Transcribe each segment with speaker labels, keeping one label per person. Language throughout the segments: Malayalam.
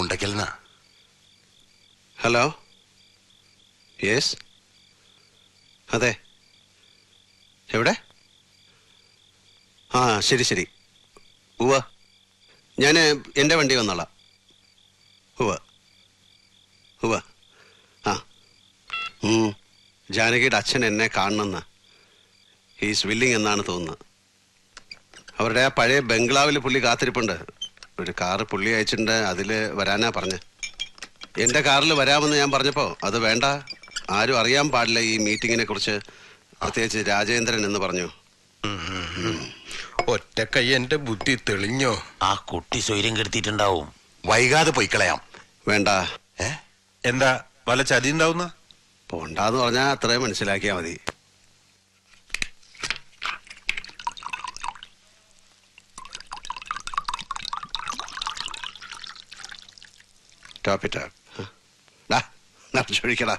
Speaker 1: മുണ്ടക്കൽന്നാ.
Speaker 2: ഹലോ, യെസ്, അതെ, എവിടെ? ആ ശരി ശരി, ഉവ്വ, ഞാൻ എൻ്റെ വണ്ടി വന്നോളാം. ഉവ്വ ഉവ്വ. ആ ജാനകിയുടെ അച്ഛൻ എന്നെ കാണണമെന്ന് ഹീസ് വില്ലിങ് എന്നാണ് തോന്നുന്നത്. അവരുടെ ആ പഴയ ബംഗ്ലാവിൽ പുള്ളി കാത്തിരിപ്പുണ്ട്. ഒരു കാറ് പുള്ളി അയച്ചിട്ടുണ്ട്, അതിൽ വരാനാ പറഞ്ഞ്. എൻ്റെ കാറിൽ വരാമെന്ന് ഞാൻ പറഞ്ഞപ്പോൾ അത് വേണ്ട, ആരും അറിയാൻ പാടില്ല ഈ മീറ്റിങ്ങിനെ കുറിച്ച്, പ്രത്യേകിച്ച് രാജേന്ദ്രൻ എന്ന് പറഞ്ഞു.
Speaker 3: ഒറ്റക്കൈ എന്റെ ബുദ്ധി തെളിഞ്ഞോ?
Speaker 1: ആ കുട്ടി സ്വൈര്യം കെടുത്തിട്ടുണ്ടാവും. വൈകാതെ പൊയ്ക്കളയാം.
Speaker 2: വേണ്ട.
Speaker 3: എന്താ വല്ല ചതി ഉണ്ടാവുന്ന?
Speaker 2: പോണ്ടാന്ന് പറഞ്ഞാൽ അത്രയും മനസ്സിലാക്കിയാൽ മതി. ടോപ്പിറ്റാ നിറച്ചൊഴിക്കടാ.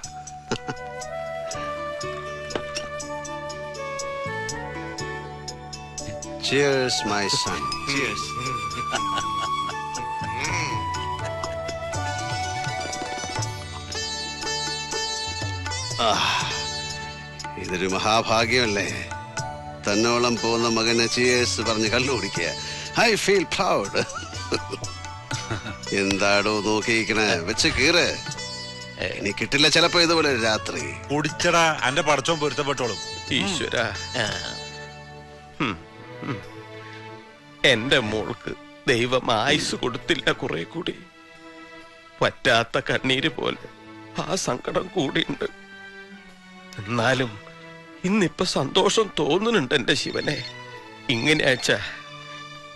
Speaker 2: Cheers, my son. Cheers. ഇതൊരു മഹാഭാഗ്യമല്ലേ, തന്നോളം പോകുന്ന മകനെ ചിയേഴ്സ് പറഞ്ഞ് കള്ളു കുടിക്കുക. I feel proud. എന്താടോ നോക്കിയിരിക്കണേ, വെച്ച് കീറ്. ഇനി കിട്ടില്ല ചിലപ്പോ ഇതുപോലെ രാത്രി.
Speaker 3: കുടിച്ചടാ, എന്റെ പടച്ചോൻ പൊരുത്തപ്പെട്ടോളും. ഈശ്വര, എന്റെ മോൾക്ക് ദൈവം ആയുസ് കൊടുത്തില്ല. കുറെ കൂടി പറ്റാത്ത കണ്ണീര് പോലെ ആ സങ്കടം കൂടിയുണ്ട്. എന്നാലും ഇന്നിപ്പൊ സന്തോഷം തോന്നുന്നുണ്ട് എന്റെ ശിവനെ. ഇങ്ങനെ അയച്ച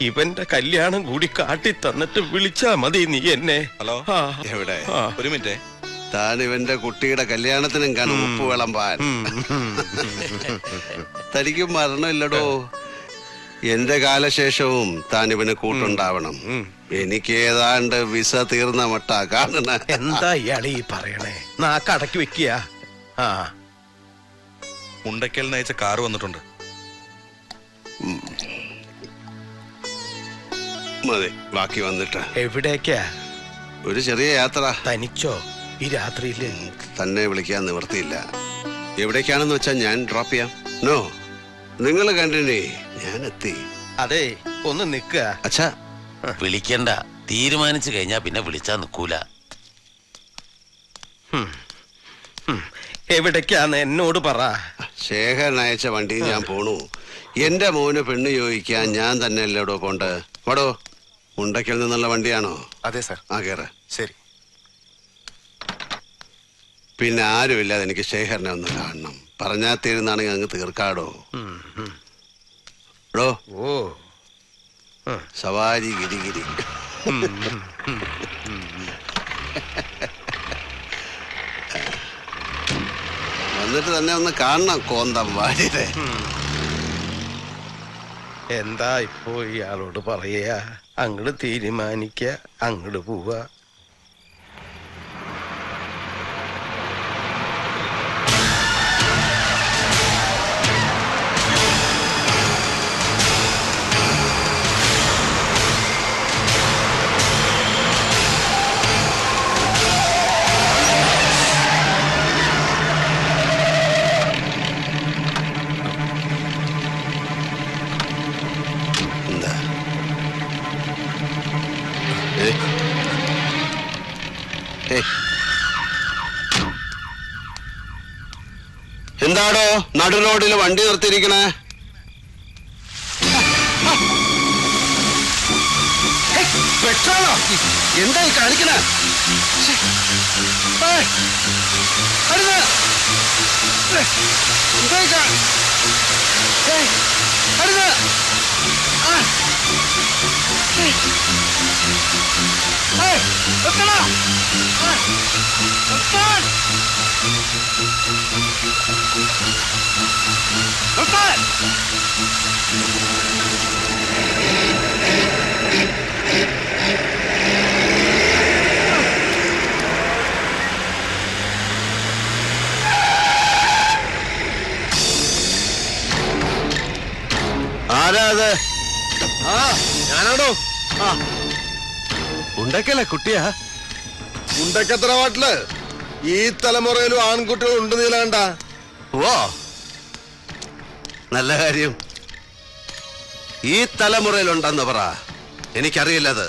Speaker 3: ഇവന്റെ കല്യാണം കൂടി കാട്ടി തന്നിട്ട് വിളിച്ചാ മതി നീ എന്നെ.
Speaker 4: ഹലോ,
Speaker 2: എവിടെ?
Speaker 4: ഒരു മിനിറ്റ്.
Speaker 2: താൻ ഇവന്റെ കുട്ടിയുടെ കല്യാണത്തിനും കാണും ഉപ്പ് വിളമ്പാൻ. തനിക്ക് മരണമില്ലടോ. എന്റെ കാലശേഷവും താൻ ഇവന് കൂട്ടുണ്ടാവണം. എനിക്ക് ഏതാണ്ട് വിസ തീർന്ന മട്ട കാണണ.
Speaker 3: എന്താ ഇയാളീ പറയണേ? നാക്കടക്കി വെക്കുക.
Speaker 4: മുണ്ടക്കൽ നയിച്ച കാറ് വന്നിട്ടുണ്ട്.
Speaker 2: മതി, ബാക്കി വന്നിട്ട്.
Speaker 3: എവിടേക്കാ?
Speaker 2: ഒരു ചെറിയ യാത്ര.
Speaker 3: തനിച്ചോ ഈ രാത്രിയില്?
Speaker 2: തന്നെ വിളിക്കാൻ നിവർത്തിയില്ല. എവിടേക്കാണെന്ന് വെച്ചാൽ ഞാൻ ഡ്രോപ്പ് ചെയ്യാം. നോ, നിങ്ങൾ കണ്ടിനെ, ഞാൻ എത്തി.
Speaker 3: അതെ, ഒന്ന് നിക്ക.
Speaker 2: അച്ഛാ,
Speaker 1: വിളിക്കണ്ട, തീരുമാനിച്ചു കഴിഞ്ഞാ പിന്നെ വിളിച്ചാ നിക്കൂല.
Speaker 3: എവിടേക്കാന്ന് എന്നോട് പറ.
Speaker 2: ശേഖരൻ അയച്ച വണ്ടി ഞാൻ പോണു. എന്റെ മോന് പെണ്ണ് ചോദിക്കാൻ ഞാൻ തന്നെ അല്ലേടോ പോണ്ട്. വടോ, മുണ്ടക്കൽ നിന്നുള്ള വണ്ടിയാണോ?
Speaker 5: അതെ സാർ.
Speaker 2: ആ കേറ്.
Speaker 5: ശരി.
Speaker 2: പിന്നെ ആരുമില്ലാതെ എനിക്ക് ശേഖരനെ ഒന്ന് കാണണം. പറഞ്ഞാ തീരുന്നാണെങ്കിൽ അങ്ങ് തീർക്കാടോ. ോ സവാരി ഗിരിഗിരി. വന്നിട്ട് തന്നെ ഒന്ന് കാണണം കോന്തം വാരിയുടെ.
Speaker 3: എന്താ ഇപ്പോ ഇയാളോട് പറയാ? അങ്ങോട്ട് തീരുമാനിക്ക, അങ്ങോട്ട് പോവാ.
Speaker 2: എന്താടോ നടു റോഡിൽ വണ്ടി നിർത്തിയിരിക്കണേ? പെട്രോളോ? എന്തായി കാണിക്കണേ? ആരാ അത്?
Speaker 3: ഞാനാണോ?
Speaker 2: ഉണ്ടക്കല്ലേ കുട്ടിയാ?
Speaker 5: ഉണ്ടക്കത്തറവാട്ടില് ഈ തലമുറയിലും ആൺകുട്ടികൾ ഉണ്ട് നീലകണ്ട.
Speaker 2: ഓ നല്ല കാര്യം. ഈ തലമുറയിലുണ്ടെന്ന് പറ. എനിക്കറിയില്ലത്.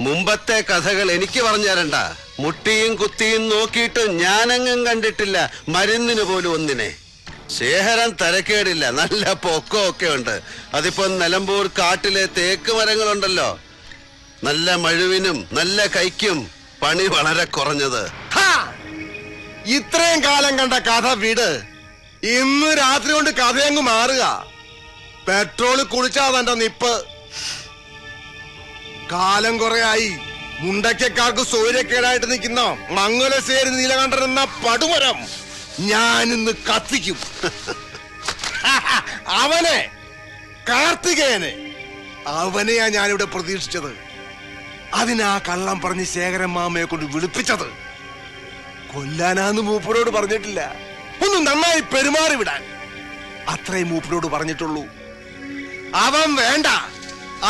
Speaker 2: മുമ്പത്തെ കഥകൾ എനിക്ക് പറഞ്ഞു തരണ്ട. മുട്ടിയും കുത്തിയും നോക്കിയിട്ട് ഞാനെങ്ങും കണ്ടിട്ടില്ല മരുന്നിന് പോലും ഒന്നിനെ. ശേഖരൻ തരക്കേടില്ല, നല്ല പൊക്കമൊക്കെ ഉണ്ട്. അതിപ്പോ നിലമ്പൂർ കാട്ടിലെ തേക്ക് മരങ്ങളുണ്ടല്ലോ, നല്ല മഴുവിനും നല്ല കൈക്കും പണി വളരെ കുറഞ്ഞത്.
Speaker 5: ഇത്രയും കാലം കണ്ട കഥ വീട് ഇന്ന് രാത്രി കൊണ്ട് കഥയങ്ങ് മാറുക. പെട്രോള് കുളിച്ചാ തന്റെ നിപ്പ്. കാലം കുറയായി മുണ്ടക്കാർക്ക് സൗര്യക്കേടായിട്ട് നിൽക്കുന്ന മംഗലശ്ശേരി നീലകണ്ഠൻ എന്ന പടുമരം ഞാനിന്ന് കത്തിക്കും. അവനെ, കാർത്തികേയനെ, അവനെയാ ഞാനിവിടെ പ്രതീക്ഷിച്ചത്. അതിനാ കള്ളം പറഞ്ഞ് ശേഖരൻ മാമയെ കൊണ്ട് വിളിപ്പിച്ചത്. കൊല്ലാനാന്ന് മൂപ്പരോട് പറഞ്ഞിട്ടില്ല, ഒന്ന് നന്നായി പെരുമാറി വിടാൻ അത്രയും മൂപ്പരോട് പറഞ്ഞിട്ടുള്ളൂ. അവൻ വേണ്ട,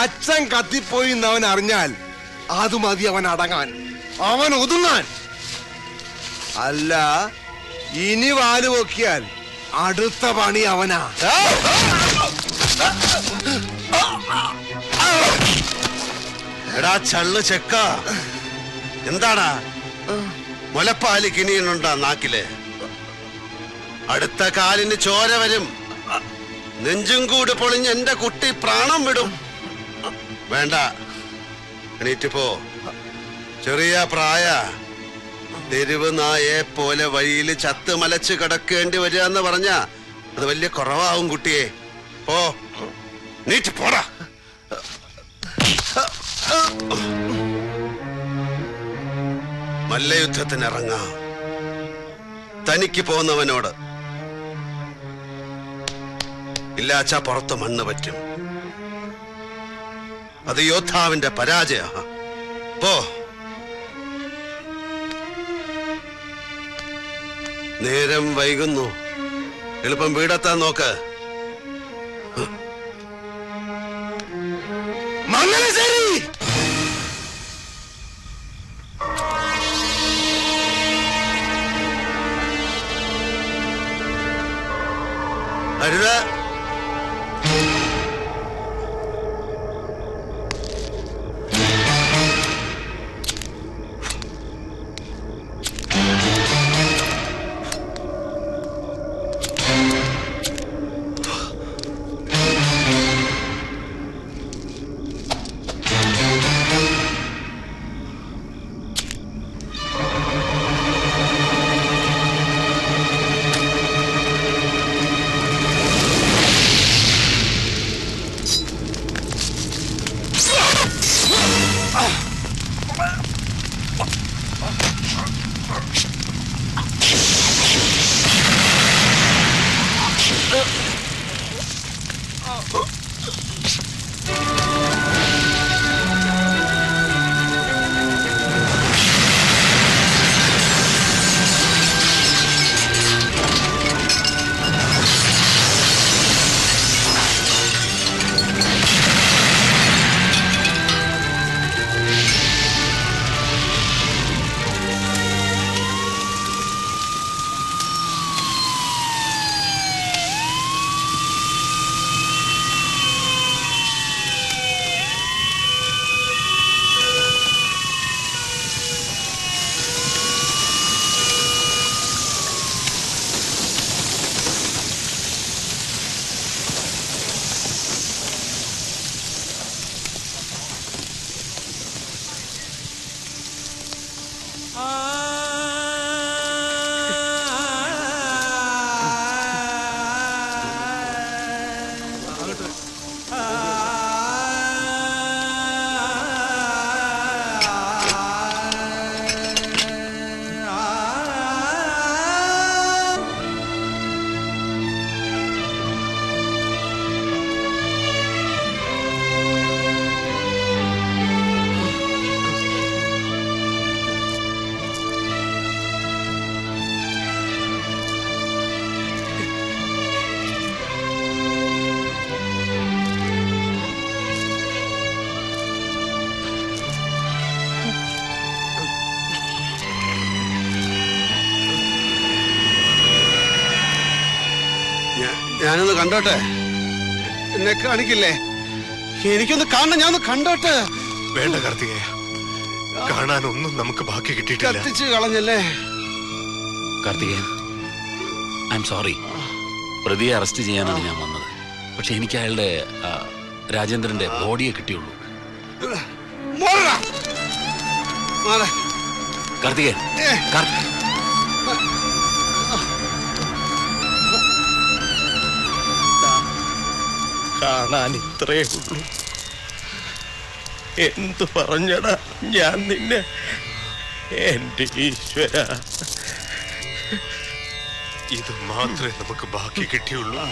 Speaker 5: അച്ഛൻ കത്തിപ്പോയി എന്നവൻ അറിഞ്ഞാൽ അത് മതി അവൻ അടങ്ങാൻ, അവൻ ഒതുങ്ങാൻ. അല്ല, ഇനി വാല് പൊക്കിയാൽ അടുത്ത പണി അവനാ.
Speaker 2: എടാ ചള്ളു ചെക്ക, എന്താടാ മുലപ്പാല് കിണിയുണ്ടാ നാക്കില്? അടുത്ത കാലിന് ചോര വരും. നെഞ്ചും കൂട് പൊളിഞ്ഞ് എന്റെ കുട്ടി പ്രാണം വിടും. വേണ്ട, എണീറ്റ് പോ. ചെറിയ പ്രായ തെരുവ് നായെ പോലെ വഴിയിൽ ചത്ത് മലച്ച് കിടക്കേണ്ടി വരിക എന്ന് പറഞ്ഞ അത് വലിയ കുറവാവും കുട്ടിയെ. പോ, നീറ്റ് പോടാ. മല്ലയുദ്ധത്തിനിറങ്ങാം. തനിക്ക് പോന്നവനോട് ഇല്ലാച്ച പുറത്ത് മണ്ണ് പറ്റും. അത് യോദ്ധാവിന്റെ പരാജയ. പോ. നേരം വൈകുന്നു, എളുപ്പം വീടെത്താൻ നോക്ക്.
Speaker 5: മംഗലശ്ശേരി
Speaker 2: അരുത്. ഞാനൊന്ന് കണ്ടോട്ടെ. എന്നെ കാണിക്കില്ലേ? എനിക്കൊന്ന് കാണണം, ഞാനൊന്ന് കണ്ടോട്ടെ.
Speaker 6: വേണ്ട കാർത്തികേയ, കാണാനൊന്നും നമുക്ക് ബാക്കി കിട്ടിയിട്ടില്ല.
Speaker 2: കത്തിച്ച് കളഞ്ഞല്ലേ?
Speaker 1: Karthikeyan, I am sorry. പ്രതിയെ അറസ്റ്റ് ചെയ്യാനാണ് ഞാൻ വന്നത്. പക്ഷെ എനിക്ക് അയാളുടെ രാജേന്ദ്രന്റെ ബോഡിയെ കിട്ടിയുള്ളൂ. കാർത്തികേയൻ,
Speaker 3: കാണാൻ ഇത്രേ ഉള്ളൂ. എന്തു പറഞ്ഞടാ ഞാൻ നിന്നെ? എന്റെ ഈശ്വര,
Speaker 6: ഇത് മാത്രമേ നമുക്ക് ബാക്കി കിട്ടിയുള്ളൂ.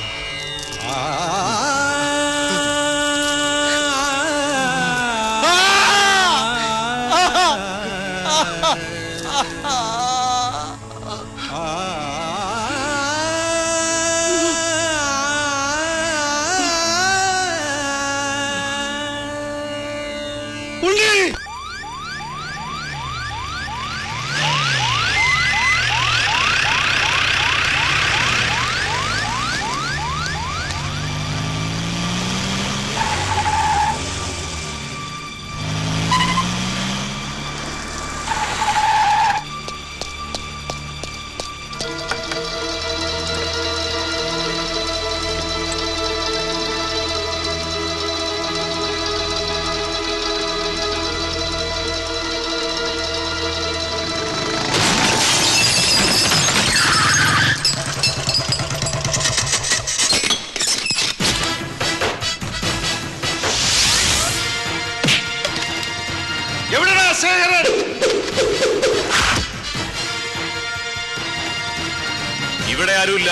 Speaker 4: ഇവിടെ ആരുമില്ല.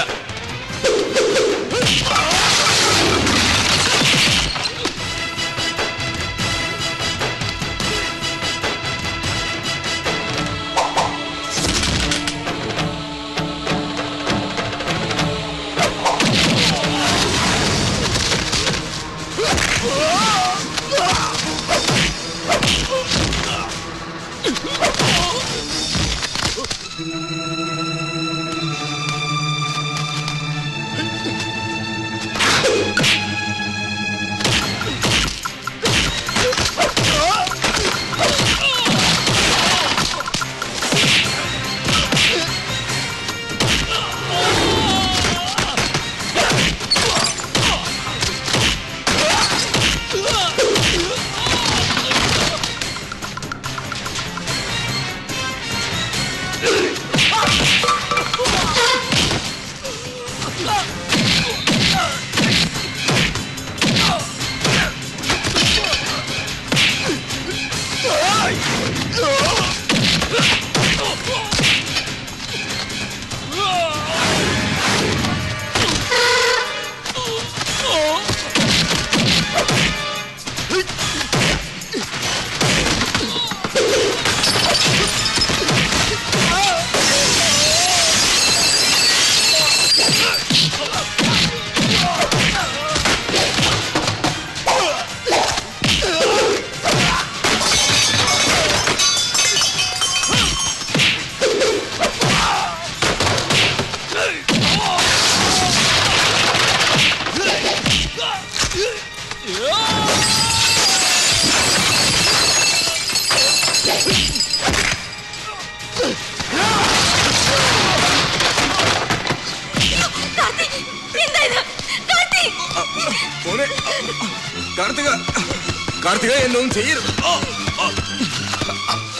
Speaker 5: കാർത്തിക എന്നൊന്നും ചെയ്യരുത്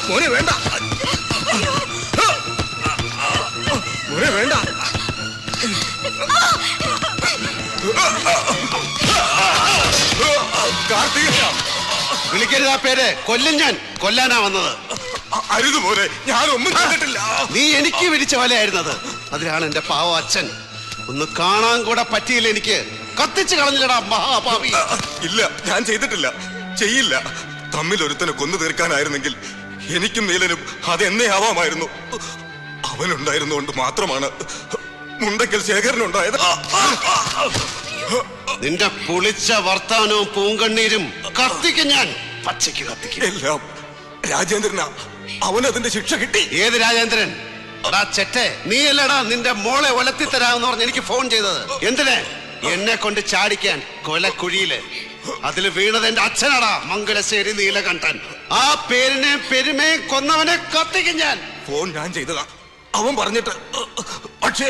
Speaker 5: മോനെ. വേണ്ട മോനെ, വേണ്ട. കാർത്തിക
Speaker 2: വിളിക്കരുത് ആ പേര്. കൊല്ലും ഞാൻ. കൊല്ലാനാ വന്നത്.
Speaker 5: അരുത് മോനെ, ഞാനൊന്നും ചെയ്തിട്ടില്ല.
Speaker 2: നീ എനിക്ക് വിരിച്ച വലയായിരുന്നത്. അതിലാണ് എന്റെ പാവ അച്ഛൻ. ഒന്ന് കാണാൻ കൂടെ പറ്റിയില്ല എനിക്ക്. കത്തിച്ച് കളഞ്ഞില്ലടാ മഹാപാപി.
Speaker 5: ഇല്ല, ഞാൻ ചെയ്തിട്ടില്ല, ചെയ്യില്ല. തമ്മിൽ ഒരുത്തനെ കൊന്നു തീർക്കാനായിരുന്നെങ്കിൽ എനിക്കും നീലനും അതെന്നേ ആവാമായിരുന്നു. അവനുണ്ടായിരുന്നുകൊണ്ട് മാത്രമാണ് മുണ്ടക്കൽ ശേഖരനുണ്ടായത്.
Speaker 2: നിന്റെ പുളിച്ച വർത്താനവും പൂങ്കണ്ണീരും കത്തിക്കും ഞാൻ. പച്ചയ്ക്ക് കത്തിക്കും.
Speaker 5: എല്ലാം രാജേന്ദ്രനാ. അവനതിന്റെ ശിക്ഷ കിട്ടി.
Speaker 2: ഏത് രാജേന്ദ്രൻ? എടാ ചെറ്റെ, നീയല്ലടാ നിന്റെ മോളെ ഒലത്തി തരാമെന്ന് പറഞ്ഞ് എനിക്ക് ഫോൺ ചെയ്തത്. എന്തിനെ? എന്നെ കൊണ്ട് ചാടിക്കാൻ കൊലക്കുഴിയില് അതിൽ വീണത് എന്റെ അച്ഛനാടാ, മംഗലശ്ശേരി നീലകണ്ഠൻ. ആ പേരിനെ പെരുമയും കൊന്നവനെ കത്തിക്കും ഞാൻ.
Speaker 5: ഫോൺ ഞാൻ ചെയ്തതാ, അവൻ പറഞ്ഞിട്ട്. പക്ഷേ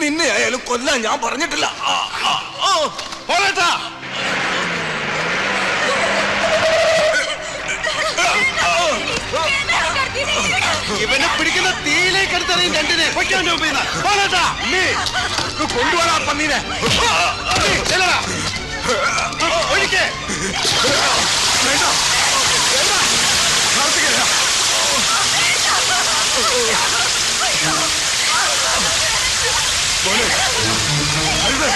Speaker 5: നിന്നെ ആയാലും കൊല്ലാൻ ഞാൻ പറഞ്ഞിട്ടില്ല.
Speaker 2: പോരാട്ടാ. ഇവനെ പിടിക്കുന്ന തീയിലേക്ക് എടുത്തറിയും രണ്ടിനെ.
Speaker 5: കൊണ്ടുപോടാ പന്നീനെ.
Speaker 2: ഒഴിക്കേ.
Speaker 5: വേണ്ട. കാർത്തികേയ. മോനെ. അരുത്.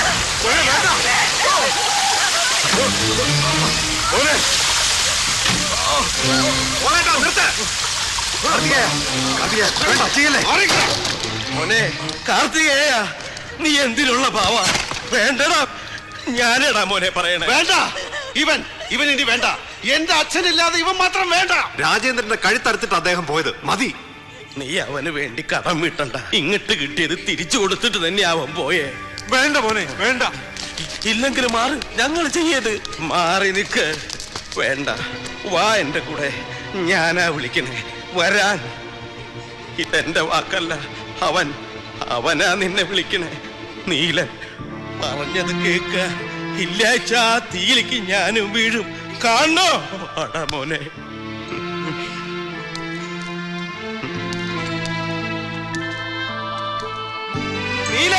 Speaker 5: മോനെ വേണ്ട. മോനെ. മോനേട്ടാ നിർത്ത്.
Speaker 3: മോനെ കാർത്തികേയ, നീ എന്തിനുള്ള ഭാവ? വേണ്ടടാ, ഞാനടാ മോനെ പറയണേ.
Speaker 2: വേണ്ട. ഇവൻ ഇനി വേണ്ട. എന്റെ അച്ഛനില്ലാതെ ഇവൻ മാത്രം വേണ്ട.
Speaker 6: രാജേന്ദ്രന്റെ കഴുത്തറുത്തിട്ട് അദ്ദേഹം പോയത് മതി.
Speaker 3: നീ അവന് വേണ്ടി കടം വീട്ടണ്ട. ഇങ്ങോട്ട് കിട്ടിയത് തിരിച്ചു കൊടുത്തിട്ട് തന്നെ അവൻ പോയേ.
Speaker 6: വേണ്ട മോനെ വേണ്ട.
Speaker 3: ഇല്ലെങ്കിൽ മാറി, ഞങ്ങൾ ചെയ്യത് മാറി നിൽക്ക്. വേണ്ട, വാ എന്റെ കൂടെ. ഞാനാ വിളിക്കണേ വരാൻ. ഇതെന്റെ വാക്കല്ല, അവനാ നിന്നെ വിളിക്കണേ. നീലൻ പറഞ്ഞത് കേക്ക. ഇല്ലാച്ച തീയിലേക്ക് ഞാനും വീഴും. കാണോ അടാ മോനെ. നീല.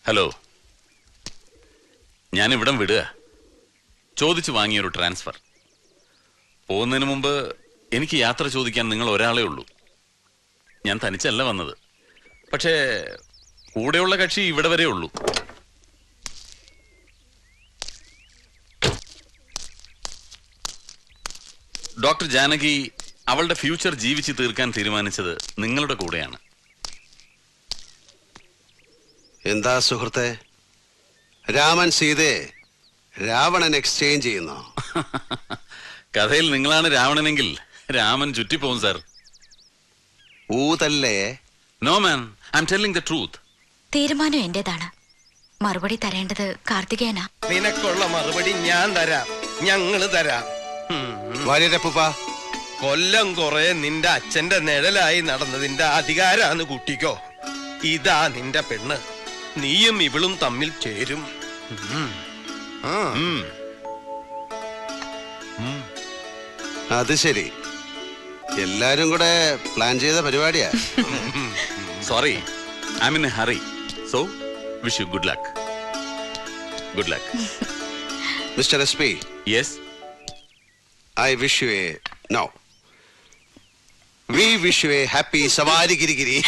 Speaker 1: ഹലോ, ഞാൻ ഇവിടം വിടുക. ചോദിച്ചു വാങ്ങിയൊരു ട്രാൻസ്ഫർ. പോകുന്നതിന് മുമ്പ് എനിക്ക് യാത്ര ചോദിക്കാൻ നിങ്ങൾ ഒരാളേ ഉള്ളൂ. ഞാൻ തനിച്ചല്ല വന്നത്. പക്ഷേ കൂടെയുള്ള കക്ഷി ഇവിടെ വരെ ഉള്ളൂ. ഡോക്ടർ ജാനകി അവളുടെ ഫ്യൂച്ചർ ജീവിച്ച് തീർക്കാൻ തീരുമാനിച്ചത് നിങ്ങളുടെ കൂടെയാണ്.
Speaker 2: എന്താ സുഹൃത്തെ, രാമൻ സീതയെ രാവണൻ എക്സ്ചേഞ്ച് ചെയ്യുന്നു?
Speaker 1: കഥയിൽ നിങ്ങളാണ് രാവണനെങ്കിൽ രാമൻ ചുറ്റിപ്പോവും സാർ.
Speaker 2: ഊതല്ലേ?
Speaker 1: No man, I am telling the truth.
Speaker 7: തീരുമാനം എന്റേതാണ്. മറുപടി തരേണ്ടത് കാർത്തികേയനാ.
Speaker 3: നിനക്കുള്ള മറുപടി ഞാൻ തരാം, ഞങ്ങള് തരാം.
Speaker 2: വാര്യരപ്പൂപ്പ,
Speaker 3: കൊല്ലം കുറെ നിന്റെ അച്ഛന്റെ നിഴലായി നടന്നതിന്റെ അധികാരാന്ന് കൂട്ടിക്കോ. ഇതാ നിന്റെ പെണ്ണ്. നീയും ഇവളും തമ്മിൽ ചേരും.
Speaker 2: അത് ശരി. എല്ലാരും കൂടെ പ്ലാൻ ചെയ്ത പരിപാടിയാ.
Speaker 1: Sorry, I M in A hurry. So wish you good luck. Good luck.
Speaker 2: Mister SP,
Speaker 1: yes.
Speaker 2: I wish you a no. We wish you a happy Savari Giri Giri.